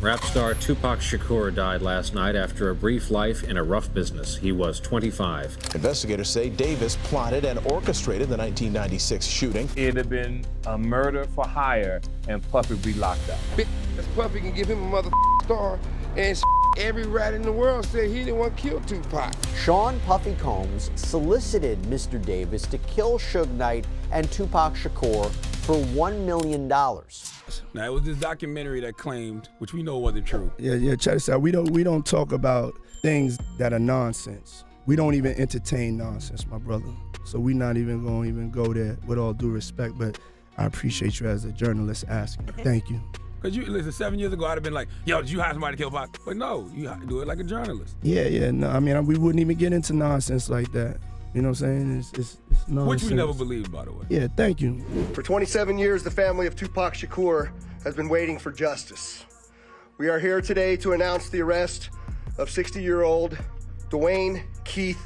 Rap star Tupac Shakur died last night after a brief life in a rough business. He was 25. Investigators say Davis plotted and orchestrated the 1996 shooting. It'd have been a murder for hire, and Puffy would be locked up. This Puffy can give him a mother star, and every rat in the world said he didn't want to kill Tupac. Sean Puffy Combs solicited Mr. Davis to kill Suge Knight and Tupac Shakur for $1 million. Now, it was this documentary that claimed, which we know wasn't true. Yeah, check this out. We don't talk about things that are nonsense. We don't even entertain nonsense, my brother. So we're not even going to go there, with all due respect, but I appreciate you as a journalist asking. Thank you. Because listen, 7 years ago, I'd have been like, yo, did you hire somebody to kill Pac? But no, you have to do it like a journalist. Yeah, no, I mean, we wouldn't even get into nonsense like that. You know what I'm saying? It's nonsense. Which we never believed, by the way. Yeah, thank you. For 27 years, the family of Tupac Shakur has been waiting for justice. We are here today to announce the arrest of 60-year-old Duane Keefe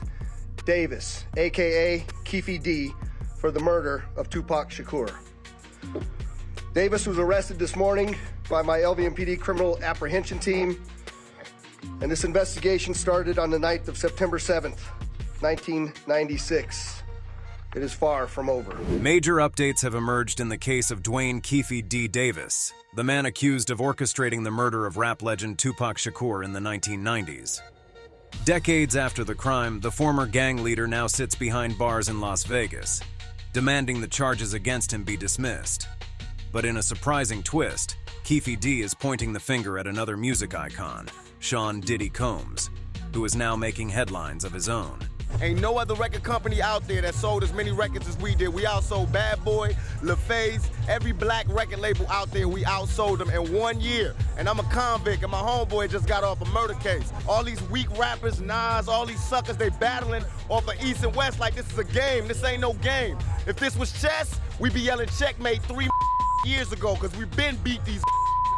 Davis, aka Keefee D, for the murder of Tupac Shakur. Davis was arrested this morning by my LVMPD criminal apprehension team, and this investigation started on the night of September 7th, 1996. It is far from over. Major updates have emerged in the case of Duane Keefe D. Davis, the man accused of orchestrating the murder of rap legend Tupac Shakur in the 1990s. Decades after the crime, the former gang leader now sits behind bars in Las Vegas, demanding the charges against him be dismissed. But in a surprising twist, Keefe D is pointing the finger at another music icon, Sean Diddy Combs, who is now making headlines of his own. Ain't no other record company out there that sold as many records as we did. We outsold Bad Boy, LaFaze, every black record label out there, we outsold them in 1 year. And I'm a convict, and my homeboy just got off a murder case. All these weak rappers, Nas, all these suckers, they battling off of East and West like this is a game. This ain't no game. If this was chess, we'd be yelling checkmate 3 years ago, because we've been beat these.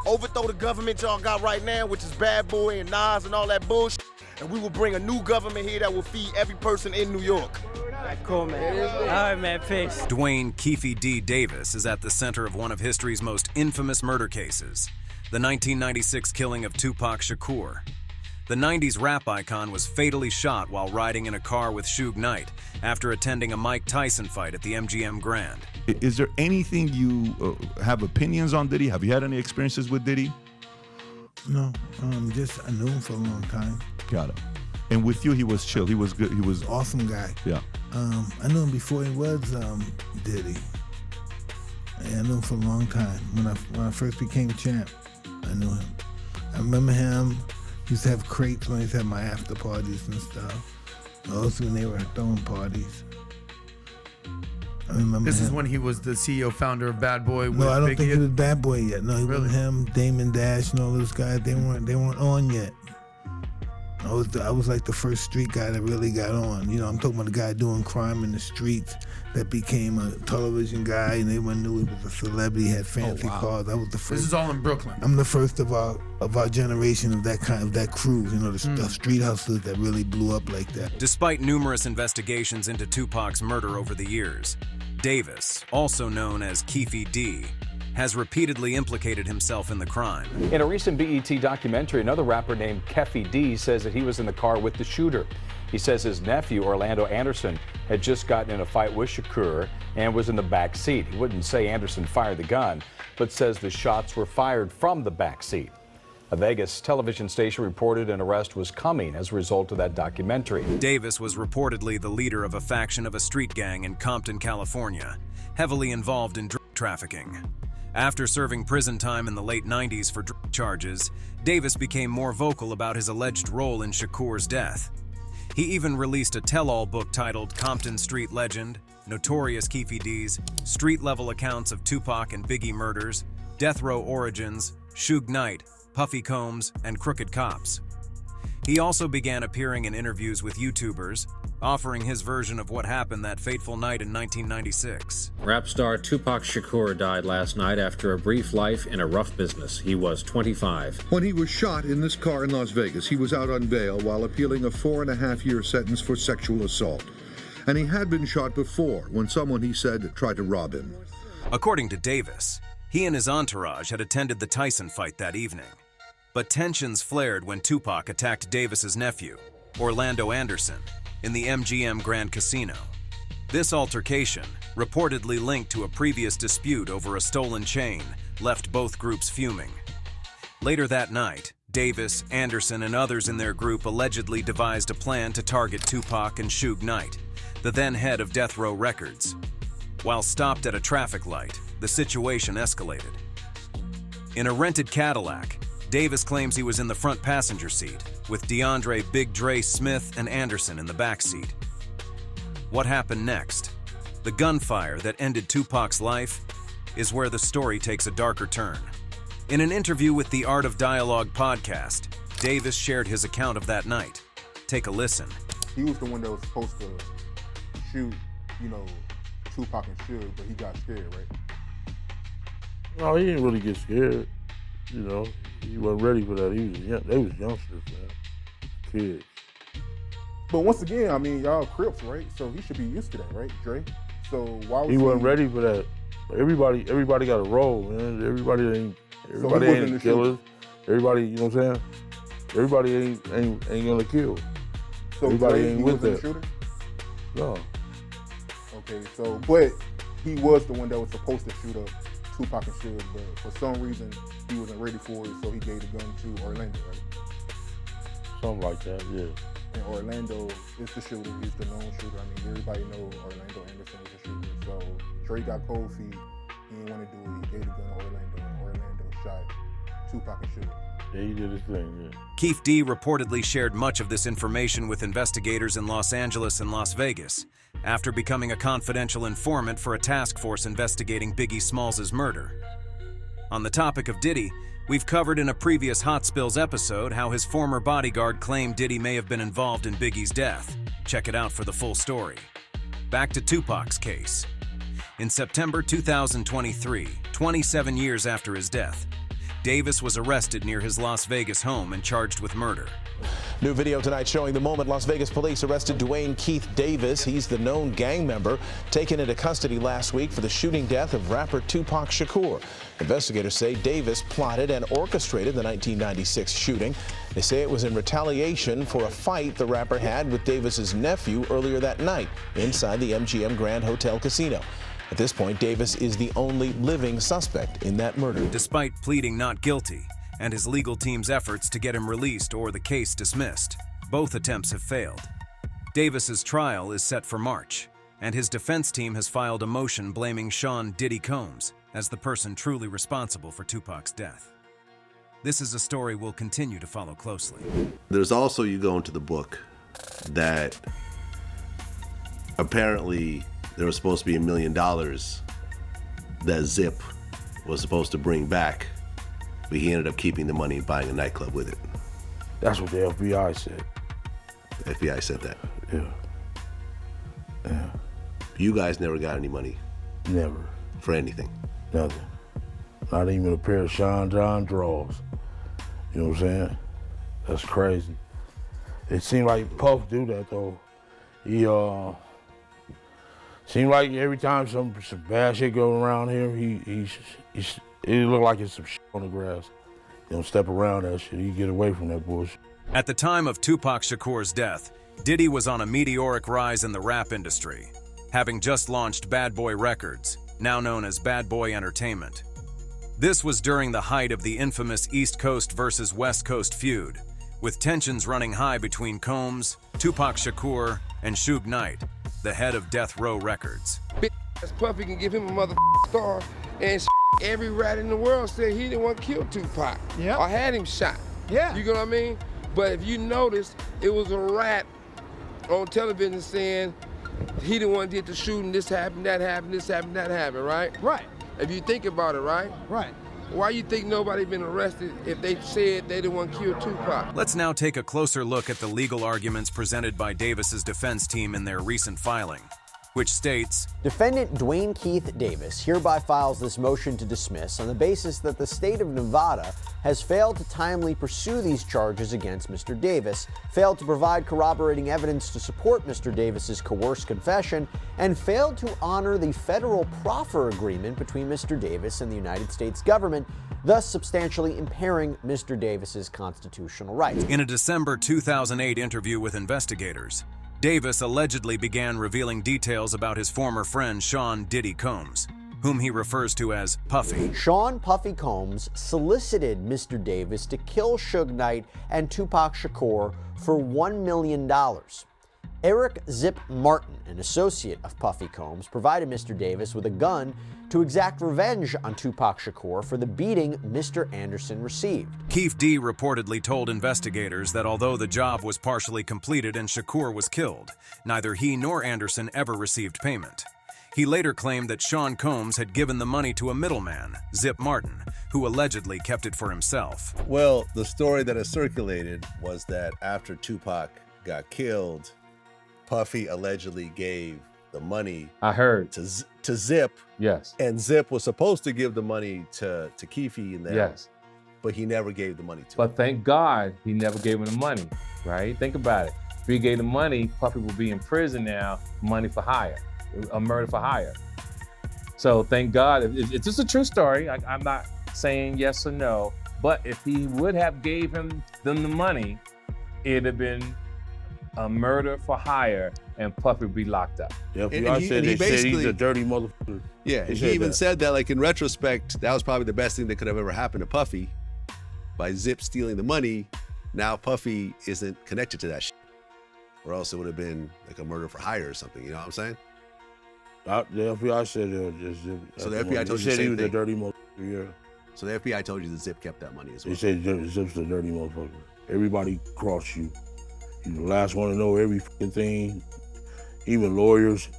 Overthrow the government y'all got right now, which is Bad Boy and Nas and all that bullshit. And we will bring a new government here that will feed every person in New York. Cool, man. All right, man, peace. Duane Keefe D. Davis is at the center of one of history's most infamous murder cases, the 1996 killing of Tupac Shakur. The 90s rap icon was fatally shot while riding in a car with Suge Knight after attending a Mike Tyson fight at the MGM Grand. Is there anything you have opinions on Diddy? Have you had any experiences with Diddy? No, just I knew him for a long time. Got it. And with you, he was chill. He was good. He was awesome guy. Yeah. I knew him before he was Diddy. Yeah, I knew him for a long time. When I first became champ, I knew him. I remember him. He used to have crates when he used to have my after parties and stuff. Also when they were throwing parties. I remember This him. is when he was the CEO, founder of Bad Boy. No, I don't Big think Hit. he was Bad Boy yet. No, he Really? wasn't him. Damon Dash and all those guys. They weren't on yet. I was like the first street guy that really got on. You know, I'm talking about the guy doing crime in the streets that became a television guy, and everyone knew he was a celebrity, had fancy cars. I was the first. This is all in Brooklyn. I'm the first of our generation of that crew. You know, the street hustlers that really blew up like that. Despite numerous investigations into Tupac's murder over the years, Davis, also known as Keefe D, has repeatedly implicated himself in the crime. In a recent BET documentary, another rapper named Keefe D says that he was in the car with the shooter. He says his nephew, Orlando Anderson, had just gotten in a fight with Shakur and was in the back seat. He wouldn't say Anderson fired the gun, but says the shots were fired from the back seat. A Vegas television station reported an arrest was coming as a result of that documentary. Davis was reportedly the leader of a faction of a street gang in Compton, California, heavily involved in drug trafficking. After serving prison time in the late 90s for drug charges, Davis became more vocal about his alleged role in Shakur's death. He even released a tell-all book titled Compton Street Legend, Notorious Keefe D's, Street-Level Accounts of Tupac and Biggie Murders, Death Row Origins, Suge Knight, Puffy Combs, and Crooked Cops. He also began appearing in interviews with YouTubers, offering his version of what happened that fateful night in 1996. Rap star Tupac Shakur died last night after a brief life in a rough business. He was 25. When he was shot in this car in Las Vegas, he was out on bail while appealing a 4.5-year sentence for sexual assault. And he had been shot before when someone, he said, tried to rob him. According to Davis, he and his entourage had attended the Tyson fight that evening. But tensions flared when Tupac attacked Davis's nephew, Orlando Anderson, in the MGM Grand Casino. This altercation, reportedly linked to a previous dispute over a stolen chain, left both groups fuming. Later that night, Davis, Anderson, and others in their group allegedly devised a plan to target Tupac and Suge Knight, the then head of Death Row Records. While stopped at a traffic light, the situation escalated. In a rented Cadillac, Davis claims he was in the front passenger seat, with DeAndre Big Dre Smith and Anderson in the back seat. What happened next? The gunfire that ended Tupac's life is where the story takes a darker turn. In an interview with the Art of Dialogue podcast, Davis shared his account of that night. Take a listen. He was the one that was supposed to shoot, Tupac and Suge, but he got scared, right? No, he didn't really get scared. He wasn't ready for that. They was youngsters, man. Kids. But once again, I mean, y'all Crips, right? So he should be used to that, right, Dre? So why was he wasn't ready for that. Everybody got a role, man. Everybody ain't killers. Everybody, you know what I'm saying? Everybody ain't gonna kill. So everybody Dre, ain't he with wasn't that. a shooter? No. Okay, so but he was the one that was supposed to shoot up Tupac and Suge, but for some reason he wasn't ready for it, so he gave the gun to Orlando, right? Something like that, yeah. And Orlando is the shooter. He's the known shooter. I mean, everybody knows Orlando Anderson is a shooter. So Dre got cold feet. He didn't want to do it. He gave the gun to Orlando, and Orlando shot Tupac and Suge. Yeah, he did his thing, yeah. Keefe D reportedly shared much of this information with investigators in Los Angeles and Las Vegas after becoming a confidential informant for a task force investigating Biggie Smalls' murder. On the topic of Diddy, we've covered in a previous Hot Spills episode how his former bodyguard claimed Diddy may have been involved in Biggie's death. Check it out for the full story. Back to Tupac's case. In September 2023, 27 years after his death, Davis was arrested near his Las Vegas home and charged with murder. New video tonight showing the moment Las Vegas police arrested Duane Keefe Davis. He's the known gang member taken into custody last week for the shooting death of rapper Tupac Shakur. Investigators say Davis plotted and orchestrated the 1996 shooting. They say it was in retaliation for a fight the rapper had with Davis's nephew earlier that night inside the MGM Grand Hotel Casino. At this point, Davis is the only living suspect in that murder. Despite pleading not guilty and his legal team's efforts to get him released or the case dismissed, both attempts have failed. Davis's trial is set for March, and his defense team has filed a motion blaming Sean Diddy Combs as the person truly responsible for Tupac's death. This is a story we'll continue to follow closely. There's also, you go into the book, that apparently there was supposed to be $1 million that Zip was supposed to bring back, but he ended up keeping the money and buying a nightclub with it. That's what the FBI said. The FBI said that. Yeah. Yeah. You guys never got any money? Never. For anything? Nothing. Not even a pair of Sean John drawers. You know what I'm saying? That's crazy. It seemed like Puff do that though. He seemed like every time some bad shit go around here, it look like it's some shit on the grass. You don't step around that shit. You get away from that bullshit. At the time of Tupac Shakur's death, Diddy was on a meteoric rise in the rap industry, having just launched Bad Boy Records, now known as Bad Boy Entertainment. This was during the height of the infamous East Coast versus West Coast feud, with tensions running high between Combs, Tupac Shakur, and Suge Knight, the head of Death Row Records. Bitch Puffy can give him a star, and every rat in the world said he didn't want to kill Tupac. Yeah. Or had him shot. Yeah. You know what I mean? But if you notice, it was a rat on television saying he the one did the shooting, this happened, that happened, this happened, that happened, right? Right. If you think about it, right? Right. Why you think nobody been arrested if they said they didn't want to kill Tupac? Let's now take a closer look at the legal arguments presented by Davis's defense team in their recent filing, which states, Defendant Duane Keith Davis hereby files this motion to dismiss on the basis that the state of Nevada has failed to timely pursue these charges against Mr. Davis, failed to provide corroborating evidence to support Mr. Davis's coerced confession, and failed to honor the federal proffer agreement between Mr. Davis and the United States government, thus substantially impairing Mr. Davis's constitutional rights. In a December 2008 interview with investigators, Davis allegedly began revealing details about his former friend Sean Diddy Combs, whom he refers to as Puffy. Sean Puffy Combs solicited Mr. Davis to kill Suge Knight and Tupac Shakur for $1 million. Eric Zip Martin, an associate of Puffy Combs, provided Mr. Davis with a gun to exact revenge on Tupac Shakur for the beating Mr. Anderson received. Keefe D reportedly told investigators that although the job was partially completed and Shakur was killed, neither he nor Anderson ever received payment. He later claimed that Sean Combs had given the money to a middleman, Zip Martin, who allegedly kept it for himself. Well, the story that has circulated was that after Tupac got killed, Puffy allegedly gave the money to Zip. Yes. And Zip was supposed to give the money to Keefe and them. Yes. But he never gave the money to him. But thank God he never gave him the money, right? Think about it. If he gave the money, Puffy will be in prison now, money for hire, a murder for hire. So thank God. It's just a true story. I'm not saying yes or no, but if he would have gave them the money, it'd have been a murder for hire, and Puffy would be locked up. Yeah, I said he's a dirty motherfucker. Yeah, and he even said that, like, in retrospect, that was probably the best thing that could have ever happened to Puffy. By Zip stealing the money, now Puffy isn't connected to that shit. Or else it would have been like a murder for hire or something, you know what I'm saying? The FBI said just Zip. So the FBI told you the he same was thing? a dirty motherfucker, yeah. So the FBI told you that Zip kept that money as well? They said Zip's a dirty motherfucker. Everybody cross you. You're the last one to know every fucking thing. Even lawyers,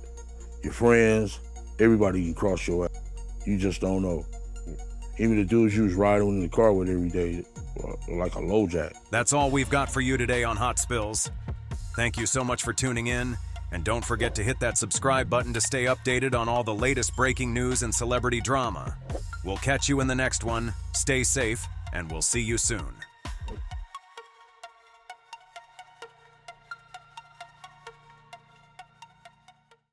your friends, everybody can cross your ass. You just don't know. Even the dudes you was riding in the car with every day, like a low jack. That's all we've got for you today on Hot Spills. Thank you so much for tuning in, and don't forget to hit that subscribe button to stay updated on all the latest breaking news and celebrity drama. We'll catch you in the next one. Stay safe, and we'll see you soon.